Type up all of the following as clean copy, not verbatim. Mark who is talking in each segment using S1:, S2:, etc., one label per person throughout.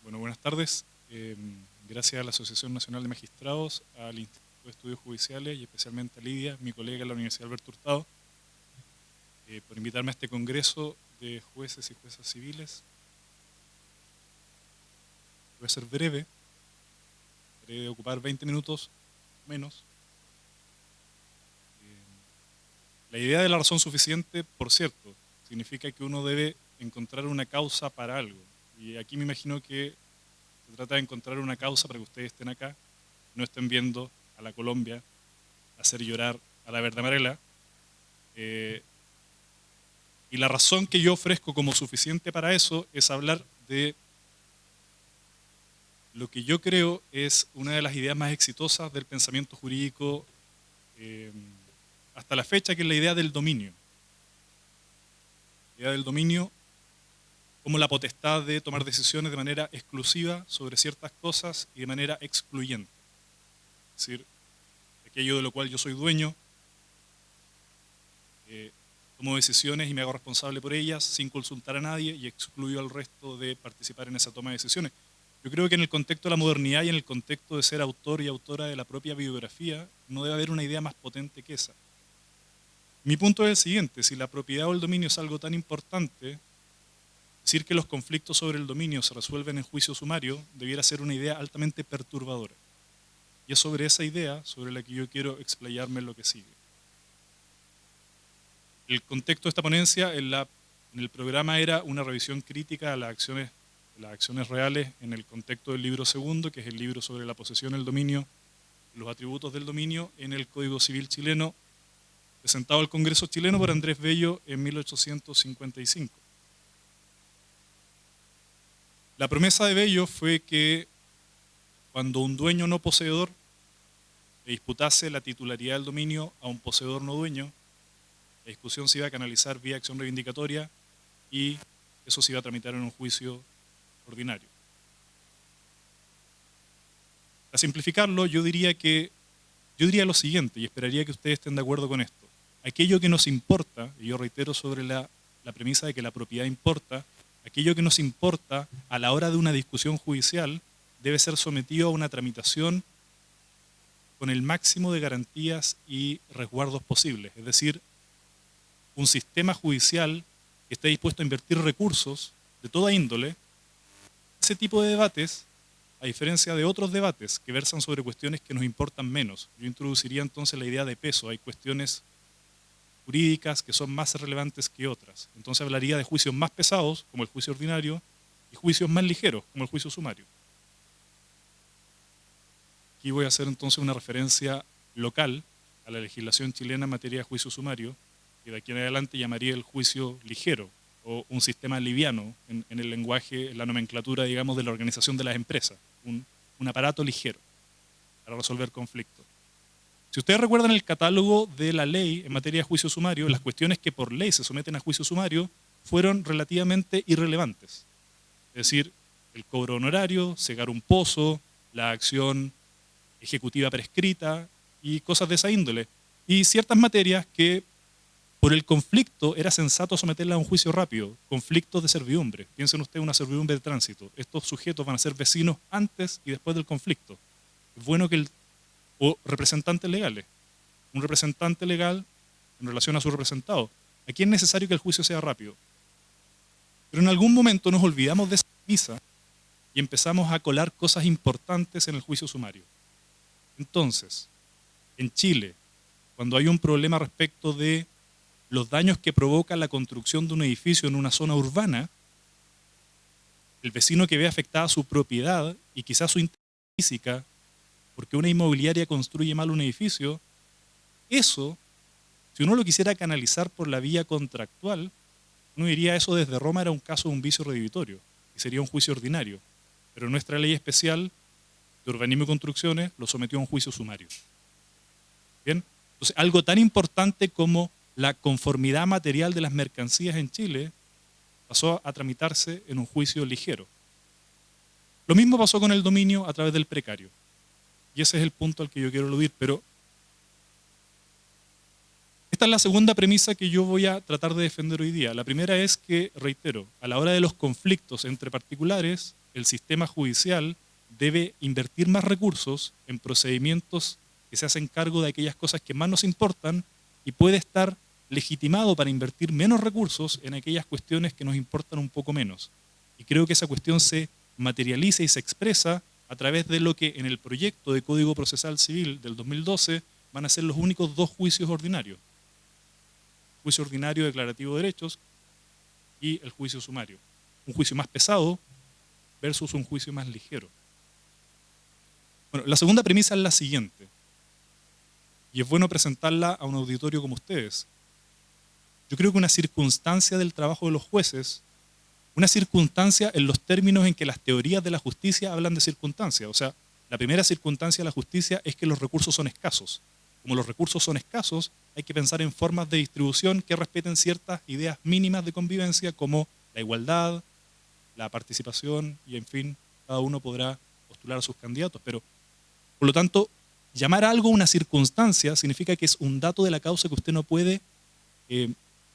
S1: Bueno, buenas tardes. Gracias a la Asociación Nacional de Magistrados, al Instituto de Estudios Judiciales y especialmente a Lidia, mi colega en la Universidad Alberto Hurtado, por invitarme a este congreso de jueces y juezas civiles. Voy a ser breve, trataré de ocupar 20 minutos menos. La idea de la razón suficiente, por cierto, significa que uno debe encontrar una causa para algo. Y aquí me imagino que se trata de encontrar una causa para que ustedes estén acá, no estén viendo a la Colombia hacer llorar a la Verdad Amarela. Y la razón que yo ofrezco como suficiente para eso es hablar de lo que yo creo es una de las ideas más exitosas del pensamiento jurídico hasta la fecha, que es la idea del dominio. La idea del dominio como la potestad de tomar decisiones de manera exclusiva sobre ciertas cosas y de manera excluyente. Es decir, aquello de lo cual yo soy dueño, tomo decisiones y me hago responsable por ellas sin consultar a nadie y excluyo al resto de participar en esa toma de decisiones. Yo creo que en el contexto de la modernidad y en el contexto de ser autor y autora de la propia biografía, no debe haber una idea más potente que esa. Mi punto es el siguiente: si la propiedad o el dominio es algo tan importante, decir que los conflictos sobre el dominio se resuelven en juicio sumario debiera ser una idea altamente perturbadora. Y es sobre esa idea sobre la que yo quiero explayarme en lo que sigue. El contexto de esta ponencia en el programa era una revisión crítica a las acciones reales en el contexto del libro segundo, que es el libro sobre la posesión, el dominio, los atributos del dominio en el Código Civil chileno, presentado al Congreso chileno por Andrés Bello en 1855. La promesa de Bello fue que cuando un dueño no poseedor le disputase la titularidad del dominio a un poseedor no dueño, la discusión se iba a canalizar vía acción reivindicatoria y eso se iba a tramitar en un juicio ordinario. Para simplificarlo, yo diría lo siguiente, y esperaría que ustedes estén de acuerdo con esto. Aquello que nos importa, y yo reitero sobre la premisa de que la propiedad importa, aquello que nos importa a la hora de una discusión judicial debe ser sometido a una tramitación con el máximo de garantías y resguardos posibles. Es decir, un sistema judicial que esté dispuesto a invertir recursos de toda índole. Ese tipo de debates, a diferencia de otros debates que versan sobre cuestiones que nos importan menos, yo introduciría entonces la idea de peso. Hay cuestiones jurídicas que son más relevantes que otras. Entonces hablaría de juicios más pesados, como el juicio ordinario, y juicios más ligeros, como el juicio sumario. Aquí voy a hacer entonces una referencia local a la legislación chilena en materia de juicio sumario, que de aquí en adelante llamaría el juicio ligero, o un sistema liviano en el lenguaje, en la nomenclatura, digamos, de la organización de las empresas, un aparato ligero para resolver conflictos. Si ustedes recuerdan el catálogo de la ley en materia de juicio sumario, las cuestiones que por ley se someten a juicio sumario fueron relativamente irrelevantes. Es decir, el cobro honorario, cegar un pozo, la acción ejecutiva prescrita y cosas de esa índole. Y ciertas materias que por el conflicto era sensato someterla a un juicio rápido, conflictos de servidumbre. Piensen ustedes una servidumbre de tránsito. Estos sujetos van a ser vecinos antes y después del conflicto. Es bueno que o representantes legales. Un representante legal en relación a su representado. Aquí es necesario que el juicio sea rápido. Pero en algún momento nos olvidamos de esa premisa y empezamos a colar cosas importantes en el juicio sumario. Entonces, en Chile, cuando hay un problema respecto de los daños que provoca la construcción de un edificio en una zona urbana, el vecino que ve afectada su propiedad y quizás su integridad física porque una inmobiliaria construye mal un edificio, eso, si uno lo quisiera canalizar por la vía contractual, uno diría eso desde Roma era un caso de un vicio redivitorio y sería un juicio ordinario. Pero nuestra ley especial de urbanismo y construcciones lo sometió a un juicio sumario. ¿Bien? Entonces, algo tan importante como la conformidad material de las mercancías en Chile pasó a tramitarse en un juicio ligero. Lo mismo pasó con el dominio a través del precario. Y ese es el punto al que yo quiero aludir, pero esta es la segunda premisa que yo voy a tratar de defender hoy día. La primera es que, reitero, a la hora de los conflictos entre particulares, el sistema judicial debe invertir más recursos en procedimientos que se hacen cargo de aquellas cosas que más nos importan y puede estar legitimado para invertir menos recursos en aquellas cuestiones que nos importan un poco menos. Y creo que esa cuestión se materializa y se expresa a través de lo que en el proyecto de Código Procesal Civil del 2012 van a ser los únicos dos juicios ordinarios. Juicio ordinario declarativo de derechos y el juicio sumario. Un juicio más pesado versus un juicio más ligero. Bueno, la segunda premisa es la siguiente, y es bueno presentarla a un auditorio como ustedes. Yo creo que una circunstancia del trabajo de los jueces, una circunstancia en los términos en que las teorías de la justicia hablan de circunstancia, o sea, la primera circunstancia de la justicia es que los recursos son escasos. Como los recursos son escasos, hay que pensar en formas de distribución que respeten ciertas ideas mínimas de convivencia como la igualdad, la participación y, en fin, cada uno podrá postular a sus candidatos. Pero, por lo tanto, llamar a algo una circunstancia significa que es un dato de la causa que usted no puede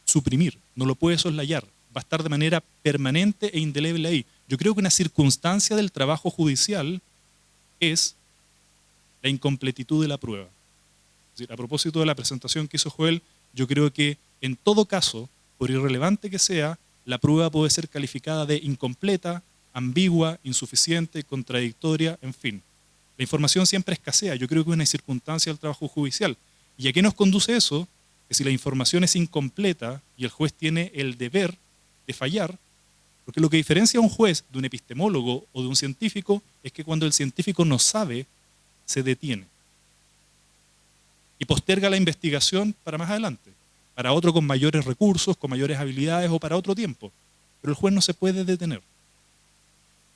S1: suprimir, no lo puede soslayar, va a estar de manera permanente e indeleble ahí. Yo creo que una circunstancia del trabajo judicial es la incompletitud de la prueba. Es decir, a propósito de la presentación que hizo Joel, yo creo que en todo caso, por irrelevante que sea, la prueba puede ser calificada de incompleta, ambigua, insuficiente, contradictoria, en fin. La información siempre escasea, yo creo que es una circunstancia del trabajo judicial. ¿Y a qué nos conduce eso? Que si la información es incompleta y el juez tiene el deber de fallar, porque lo que diferencia a un juez de un epistemólogo o de un científico es que cuando el científico no sabe, se detiene y posterga la investigación para más adelante, para otro con mayores recursos, con mayores habilidades o para otro tiempo. Pero el juez no se puede detener.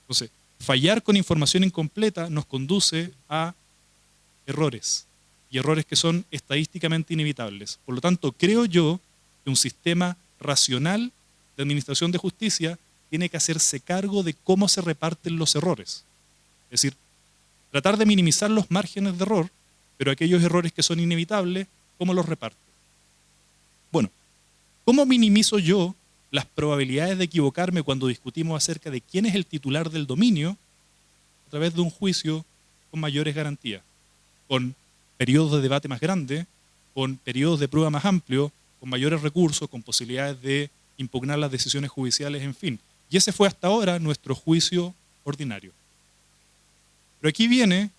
S1: Entonces, fallar con información incompleta nos conduce a errores, y errores que son estadísticamente inevitables. Por lo tanto, creo yo que un sistema racional de administración de justicia tiene que hacerse cargo de cómo se reparten los errores. Es decir, tratar de minimizar los márgenes de error, pero aquellos errores que son inevitables, ¿cómo los reparto? Bueno, ¿cómo minimizo yo las probabilidades de equivocarme cuando discutimos acerca de quién es el titular del dominio a través de un juicio con mayores garantías, con periodos de debate más grandes, con periodos de prueba más amplios, con mayores recursos, con posibilidades de impugnar las decisiones judiciales, en fin? Y ese fue hasta ahora nuestro juicio ordinario. Pero aquí viene,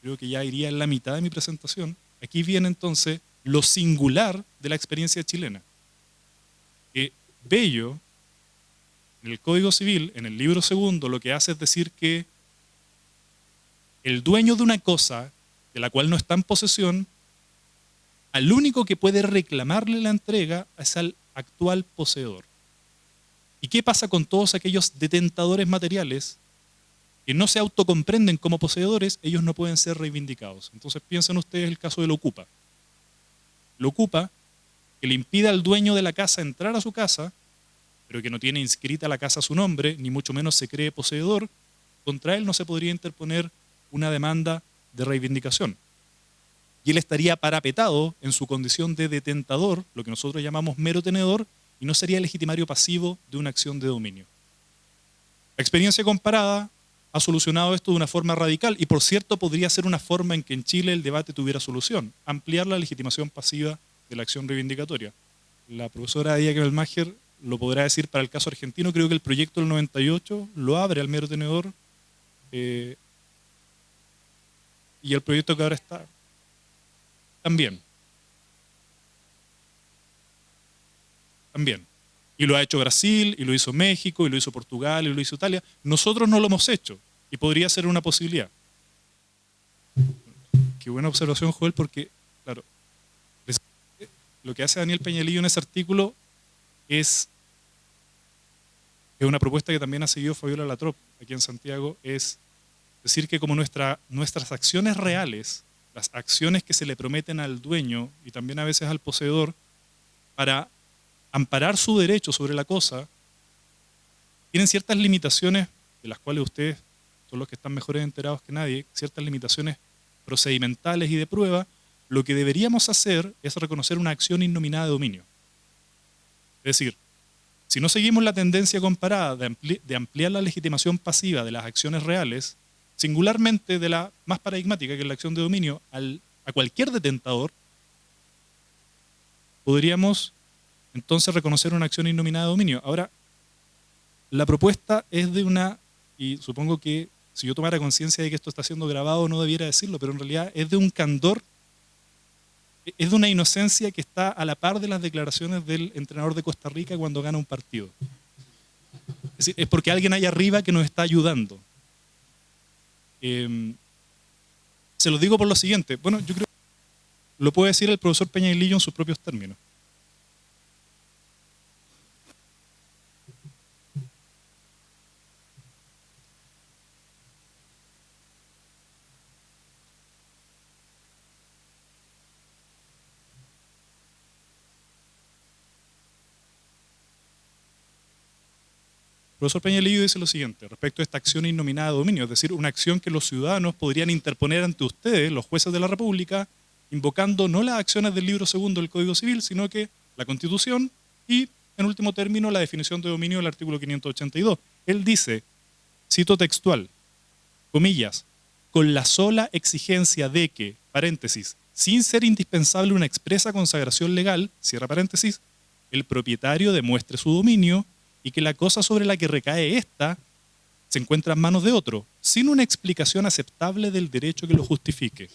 S1: creo que ya iría en la mitad de mi presentación, aquí viene entonces lo singular de la experiencia chilena. Que Bello, en el Código Civil, en el libro segundo, lo que hace es decir que el dueño de una cosa de la cual no está en posesión, al único que puede reclamarle la entrega es al actual poseedor. ¿Y qué pasa con todos aquellos detentadores materiales que no se autocomprenden como poseedores? Ellos no pueden ser reivindicados. Entonces piensen ustedes el caso del Ocupa. El Ocupa, que le impide al dueño de la casa entrar a su casa, pero que no tiene inscrita la casa a su nombre, ni mucho menos se cree poseedor, contra él no se podría interponer una demanda de reivindicación. Y él estaría parapetado en su condición de detentador, lo que nosotros llamamos mero tenedor, y no sería legitimario pasivo de una acción de dominio. La experiencia comparada ha solucionado esto de una forma radical, y por cierto podría ser una forma en que en Chile el debate tuviera solución, ampliar la legitimación pasiva de la acción reivindicatoria. La profesora Díaz Belmacher lo podrá decir para el caso argentino. Creo que el proyecto del 98 lo abre al mero tenedor, y el proyecto que ahora está también. Y lo ha hecho Brasil, y lo hizo México, y lo hizo Portugal, y lo hizo Italia. Nosotros no lo hemos hecho, y podría ser una posibilidad. Qué buena observación, Joel, porque, claro, lo que hace Daniel Peñalillo en ese artículo es una propuesta que también ha seguido Fabiola Latrop aquí en Santiago, es decir que como nuestras acciones reales, las acciones que se le prometen al dueño y también a veces al poseedor para amparar su derecho sobre la cosa, tienen ciertas limitaciones, de las cuales ustedes son los que están mejores enterados que nadie, ciertas limitaciones procedimentales y de prueba. Lo que deberíamos hacer es reconocer una acción innominada de dominio. Es decir, Si no seguimos la tendencia comparada de ampliar la legitimación pasiva de las acciones reales, singularmente de la más paradigmática, que es la acción de dominio, a cualquier detentador, podríamos entonces reconocer una acción innominada de dominio. Ahora, la propuesta es de una, y supongo que si yo tomara conciencia de que esto está siendo grabado no debiera decirlo, pero en realidad es de un candor, es de una inocencia que está a la par de las declaraciones del entrenador de Costa Rica cuando gana un partido. Es decir, es porque alguien allá arriba que nos está ayudando. Se lo digo por lo siguiente. Bueno, yo creo que lo puede decir el profesor Peñailillo en sus propios términos. El profesor Peñailillo dice lo siguiente, respecto a esta acción innominada de dominio, es decir, una acción que los ciudadanos podrían interponer ante ustedes, los jueces de la República, invocando no las acciones del libro segundo del Código Civil, sino que la Constitución y, en último término, la definición de dominio del artículo 582. Él dice, cito textual, comillas, con la sola exigencia de que, paréntesis, sin ser indispensable una expresa consagración legal, cierra paréntesis, el propietario demuestre su dominio y que la cosa sobre la que recae ésta se encuentra en manos de otro, sin una explicación aceptable del derecho que lo justifique.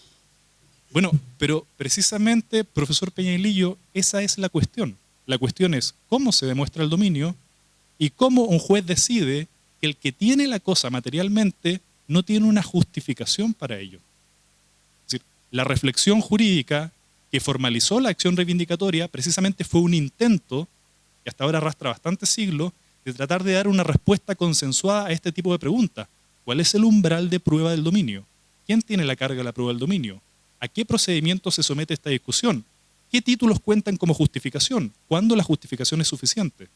S1: Bueno, pero precisamente, profesor Peñailillo, esa es la cuestión. La cuestión es cómo se demuestra el dominio y cómo un juez decide que el que tiene la cosa materialmente no tiene una justificación para ello. Es decir, la reflexión jurídica que formalizó la acción reivindicatoria precisamente fue un intento, que hasta ahora arrastra bastantes siglos, de tratar de dar una respuesta consensuada a este tipo de preguntas. ¿Cuál es el umbral de prueba del dominio? ¿Quién tiene la carga de la prueba del dominio? ¿A qué procedimiento se somete esta discusión? ¿Qué títulos cuentan como justificación? ¿Cuándo la justificación es suficiente?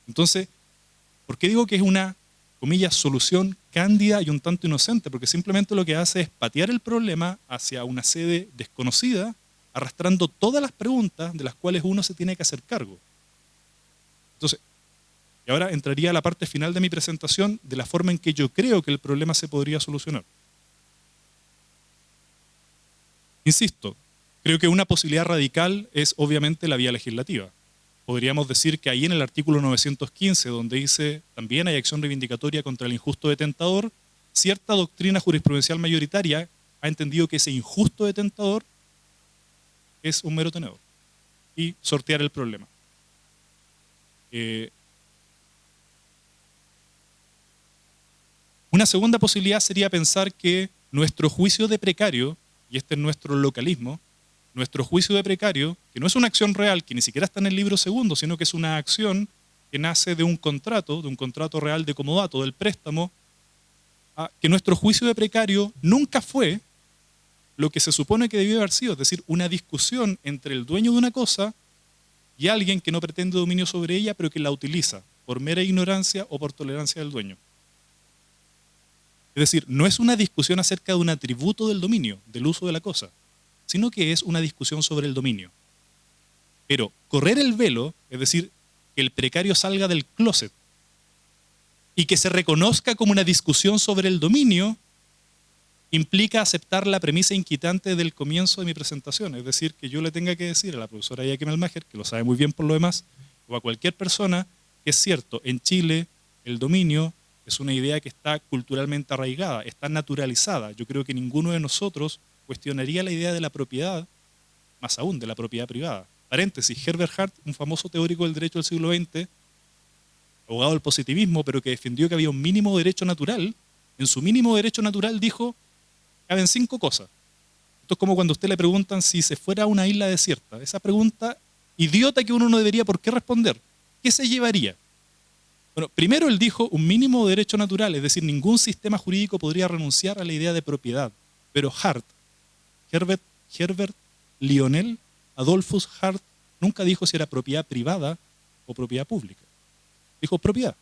S1: Entonces, ¿por qué digo que es una, comillas, solución cándida y un tanto inocente? Porque simplemente lo que hace es patear el problema hacia una sede desconocida, arrastrando todas las preguntas de las cuales uno se tiene que hacer cargo. Entonces, y ahora entraría a la parte final de mi presentación de la forma en que yo creo que el problema se podría solucionar. Insisto, creo que una posibilidad radical es obviamente la vía legislativa. Podríamos decir que ahí en el artículo 915, donde dice también hay acción reivindicatoria contra el injusto detentador, cierta doctrina jurisprudencial mayoritaria ha entendido que ese injusto detentador es un mero tenedor y sortear el problema. Una segunda posibilidad sería pensar que nuestro juicio de precario, y este es nuestro localismo, nuestro juicio de precario, que no es una acción real, que ni siquiera está en el libro segundo, sino que es una acción que nace de un contrato real de comodato, del préstamo, que nuestro juicio de precario nunca fue lo que se supone que debió haber sido, es decir, una discusión entre el dueño de una cosa y alguien que no pretende dominio sobre ella, pero que la utiliza por mera ignorancia o por tolerancia del dueño. Es decir, no es una discusión acerca de un atributo del dominio, del uso de la cosa, sino que es una discusión sobre el dominio. Pero correr el velo, es decir, que el precario salga del closet y que se reconozca como una discusión sobre el dominio, implica aceptar la premisa inquietante del comienzo de mi presentación, es decir, que yo le tenga que decir a la profesora Jackie Melmacher, que lo sabe muy bien por lo demás, o a cualquier persona, que es cierto, en Chile el dominio es una idea que está culturalmente arraigada, está naturalizada. Yo creo que ninguno de nosotros cuestionaría la idea de la propiedad, más aún de la propiedad privada. Paréntesis, Herbert Hart, un famoso teórico del derecho del siglo XX, abogado del positivismo, pero que defendió que había un mínimo derecho natural, en su mínimo derecho natural dijo, caben 5 cosas. Esto es como cuando a usted le preguntan si se fuera a una isla desierta. Esa pregunta idiota que uno no debería por qué responder. ¿Qué se llevaría? Bueno, primero él dijo un mínimo derecho natural, es decir, ningún sistema jurídico podría renunciar a la idea de propiedad. Pero Hart, Herbert Lionel Adolphus Hart, nunca dijo si era propiedad privada o propiedad pública. Dijo propiedad.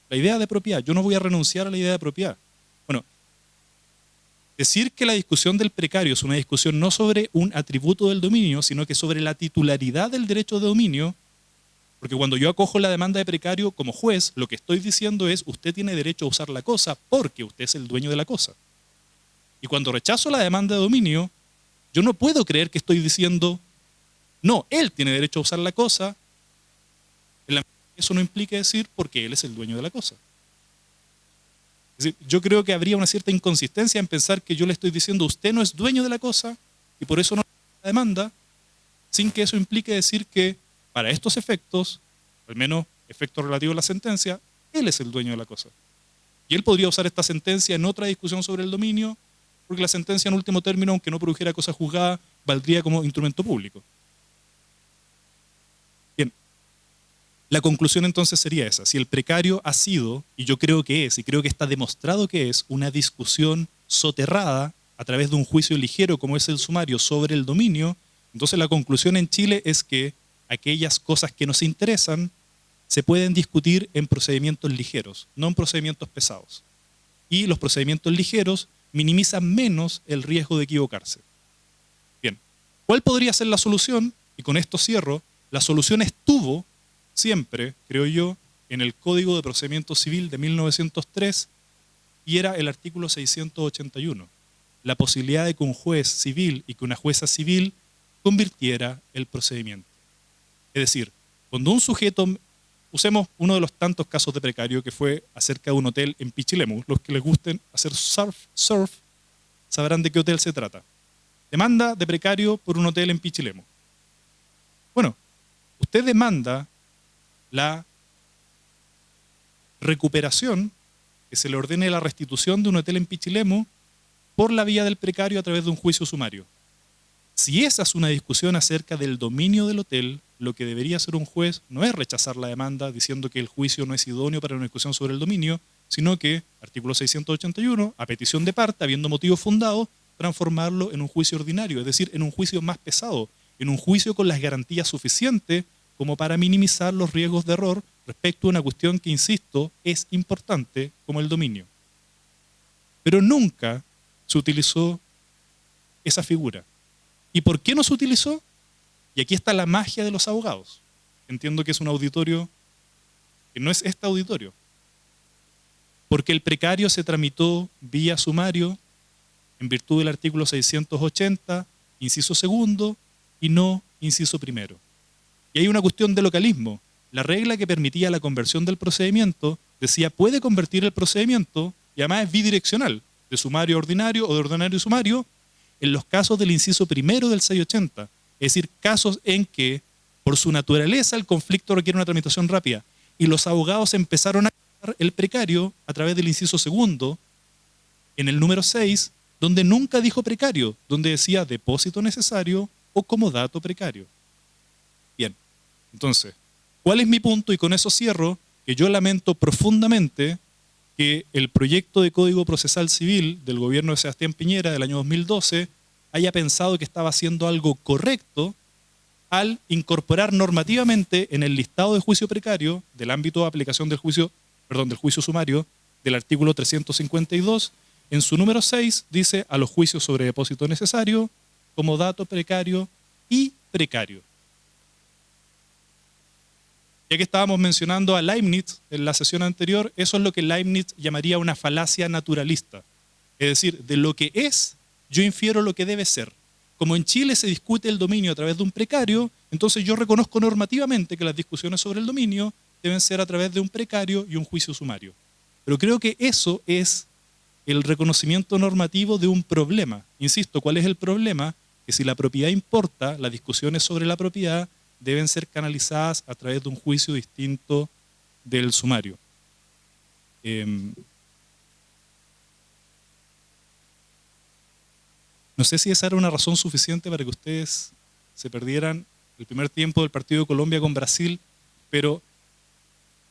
S1: La idea de propiedad. Yo no voy a renunciar a la idea de propiedad. Bueno, decir que la discusión del precario es una discusión no sobre un atributo del dominio, sino que sobre la titularidad del derecho de dominio, Porque cuando yo acojo la demanda de precario como juez, lo que estoy diciendo es, usted tiene derecho a usar la cosa porque usted es el dueño de la cosa. Y cuando rechazo la demanda de dominio, yo no puedo creer que estoy diciendo, no, él tiene derecho a usar la cosa. Eso no implica decir porque él es el dueño de la cosa. Es decir, yo creo que habría una cierta inconsistencia en pensar que yo le estoy diciendo, usted no es dueño de la cosa y por eso no la demanda, sin que eso implique decir que para estos efectos, al menos efectos relativos a la sentencia, él es el dueño de la cosa. Y él podría usar esta sentencia en otra discusión sobre el dominio, porque la sentencia en último término, aunque no produjera cosa juzgada, valdría como instrumento público. Bien, la conclusión entonces sería esa. Si el precario ha sido, y yo creo que es, y creo que está demostrado que es, una discusión soterrada a través de un juicio ligero como es el sumario sobre el dominio, entonces la conclusión en Chile es que aquellas cosas que nos interesan se pueden discutir en procedimientos ligeros, no en procedimientos pesados. Y los procedimientos ligeros minimizan menos el riesgo de equivocarse. Bien, ¿cuál podría ser la solución? Y con esto cierro. La solución estuvo siempre, creo yo, en el Código de Procedimiento Civil de 1903 y era el artículo 681. La posibilidad de que un juez civil y que una jueza civil convirtiera el procedimiento. Es decir, cuando un sujeto, usemos uno de los tantos casos de precario que fue acerca de un hotel en Pichilemu, los que les gusten hacer surf sabrán de qué hotel se trata. Demanda de precario por un hotel en Pichilemu. Bueno, usted demanda la recuperación, que se le ordene la restitución de un hotel en Pichilemu por la vía del precario a través de un juicio sumario. Si esa es una discusión acerca del dominio del hotel, lo que debería hacer un juez no es rechazar la demanda diciendo que el juicio no es idóneo para una discusión sobre el dominio, sino que, artículo 681, a petición de parte, habiendo motivo fundado, transformarlo en un juicio ordinario, es decir, en un juicio más pesado, en un juicio con las garantías suficientes como para minimizar los riesgos de error respecto a una cuestión que, insisto, es importante como el dominio. Pero nunca se utilizó esa figura. ¿Y por qué no se utilizó? Y aquí está la magia de los abogados. Entiendo que es un auditorio que no es este auditorio. Porque el precario se tramitó vía sumario en virtud del artículo 680, inciso segundo, y no inciso primero. Y hay una cuestión de localismo. La regla que permitía la conversión del procedimiento decía puede convertir el procedimiento, y además es bidireccional, de sumario a ordinario o de ordinario a sumario, en los casos del inciso primero del 680. Es decir, casos en que, por su naturaleza, el conflicto requiere una tramitación rápida. Y los abogados empezaron a crear el precario a través del inciso segundo, en el número 6, donde nunca dijo precario, donde decía depósito necesario o comodato precario. Bien, entonces, ¿cuál es mi punto? Y con eso cierro, que yo lamento profundamente que el proyecto de Código Procesal Civil del gobierno de Sebastián Piñera del año 2012 haya pensado que estaba haciendo algo correcto al incorporar normativamente en el listado de juicio precario del ámbito de aplicación del juicio sumario del artículo 352, en su número 6 dice a los juicios sobre depósito necesario, comodato precario y precario. Ya que estábamos mencionando a Leibniz en la sesión anterior, eso es lo que Leibniz llamaría una falacia naturalista. Es decir, de lo que es, yo infiero lo que debe ser. Como en Chile se discute el dominio a través de un precario, entonces yo reconozco normativamente que las discusiones sobre el dominio deben ser a través de un precario y un juicio sumario. Pero creo que eso es el reconocimiento normativo de un problema. Insisto, ¿cuál es el problema? Que si la propiedad importa, las discusiones sobre la propiedad deben ser canalizadas a través de un juicio distinto del sumario. No sé si esa era una razón suficiente para que ustedes se perdieran el primer tiempo del partido de Colombia con Brasil, pero,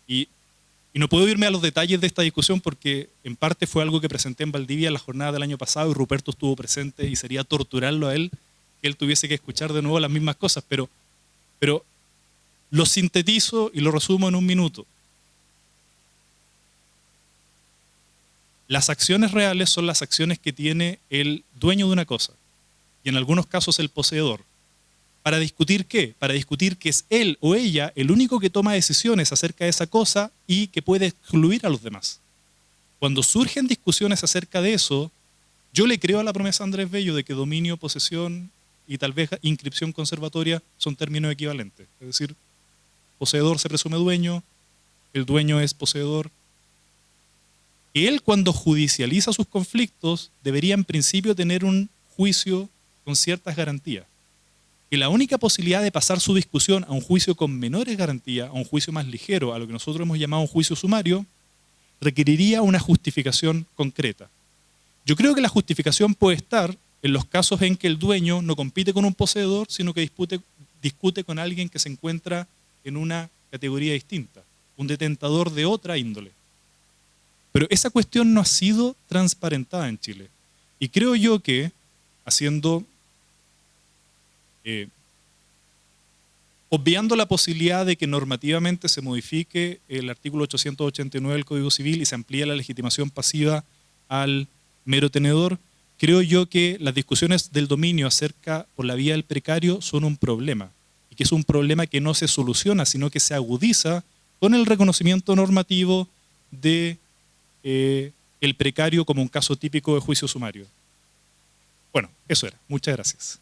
S1: y no puedo irme a los detalles de esta discusión porque en parte fue algo que presenté en Valdivia en la jornada del año pasado y Ruperto estuvo presente y sería torturarlo a él, que él tuviese que escuchar de nuevo las mismas cosas, pero lo sintetizo y lo resumo en un minuto. Las acciones reales son las acciones que tiene el dueño de una cosa y en algunos casos el poseedor ¿Para discutir qué? Para discutir que es él o ella el único que toma decisiones acerca de esa cosa y que puede excluir a los demás. Cuando surgen discusiones acerca de eso, yo le creo a la promesa de Andrés Bello de que dominio, posesión y tal vez inscripción conservatoria son términos equivalentes. Es decir, poseedor se presume dueño, el dueño es poseedor. Y él, cuando judicializa sus conflictos, debería en principio tener un juicio con ciertas garantías. Y la única posibilidad de pasar su discusión a un juicio con menores garantías, a un juicio más ligero, a lo que nosotros hemos llamado un juicio sumario, requeriría una justificación concreta. Yo creo que la justificación puede estar en los casos en que el dueño no compite con un poseedor, sino que discute con alguien que se encuentra en una categoría distinta, un detentador de otra índole. Pero esa cuestión no ha sido transparentada en Chile. Y creo yo que, obviando la posibilidad de que normativamente se modifique el artículo 889 del Código Civil y se amplíe la legitimación pasiva al mero tenedor, creo yo que las discusiones del dominio acerca por la vía del precario son un problema. Y que es un problema que no se soluciona, sino que se agudiza con el reconocimiento normativo de el precario como un caso típico de juicio sumario. Bueno, eso era. Muchas gracias.